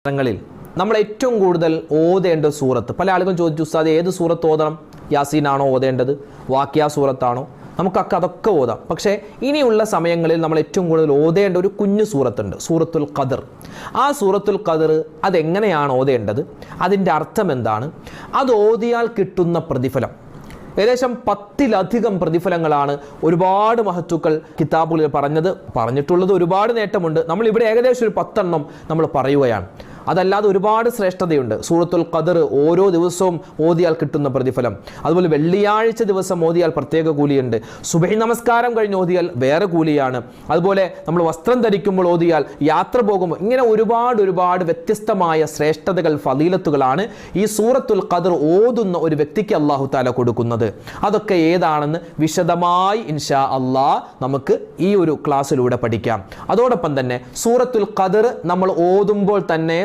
ങ്ങളിൽ നമ്മൾ ഏറ്റവും കൂടുതൽ ഓതേണ്ട സൂറത്ത്, പല ആളുകളും ചോദിച്ചു ഉസ്താദ് ഏത് സൂറത്ത് ഓതണം, യാസീനാണോ ഓതേണ്ടത്, വാക്കിയ സൂറത്താണോ? നമുക്കൊക്കെ അതൊക്കെ ഓതാം. പക്ഷേ ഇനിയുള്ള സമയങ്ങളിൽ നമ്മൾ ഏറ്റവും കൂടുതൽ ഓതേണ്ട ഒരു കുഞ്ഞു സൂറത്തുണ്ട്, സൂറത്തുൽ ഖദർ. ആ സൂറത്തുൽ ഖദർ അതെങ്ങനെയാണ് ഓതേണ്ടത്, അതിൻ്റെ അർത്ഥം എന്താണ്, അത് ഓതിയാൽ കിട്ടുന്ന പ്രതിഫലം ഏകദേശം 10-ലധികം പ്രതിഫലങ്ങളാണ് ഒരുപാട് മഹത്തുക്കൾ കിതാബുകളിൽ പറഞ്ഞിട്ടുള്ളത്. ഒരുപാട് നേട്ടമുണ്ട്. നമ്മൾ ഇവിടെ ഏകദേശം ഒരു 10 എണ്ണം നമ്മൾ പറയുകയാണ്. അതല്ലാതെ ഒരുപാട് ശ്രേഷ്ഠതയുണ്ട്. സൂറത്തുൽ ഖദർ ഓരോ ദിവസവും ഓതിയാൽ കിട്ടുന്ന പ്രതിഫലം, അതുപോലെ വെള്ളിയാഴ്ച ദിവസം ഓതിയാൽ പ്രത്യേക കൂലിയുണ്ട്, സുബഹി നമസ്കാരം കഴിഞ്ഞ് ഓതിയാൽ വേറെ കൂലിയാണ്, അതുപോലെ നമ്മൾ വസ്ത്രം ധരിക്കുമ്പോൾ ഓതിയാൽ, യാത്ര പോകുമ്പോൾ, ഇങ്ങനെ ഒരുപാട് വ്യത്യസ്തമായ ശ്രേഷ്ഠതകൾ, ഫളീലത്തുകളാണ് ഈ സൂറത്തുൽ ഖദർ ഓതുന്ന ഒരു വ്യക്തിക്ക് അല്ലാഹു തആല കൊടുക്കുന്നത്. അതൊക്കെ ഏതാണെന്ന് വിശദമായി ഇൻഷാ അല്ലാഹ് നമുക്ക് ഈ ഒരു ക്ലാസ്സിലൂടെ പഠിക്കാം. അതോടൊപ്പം തന്നെ സൂറത്തുൽ ഖദർ നമ്മൾ ഓതുമ്പോൾ തന്നെ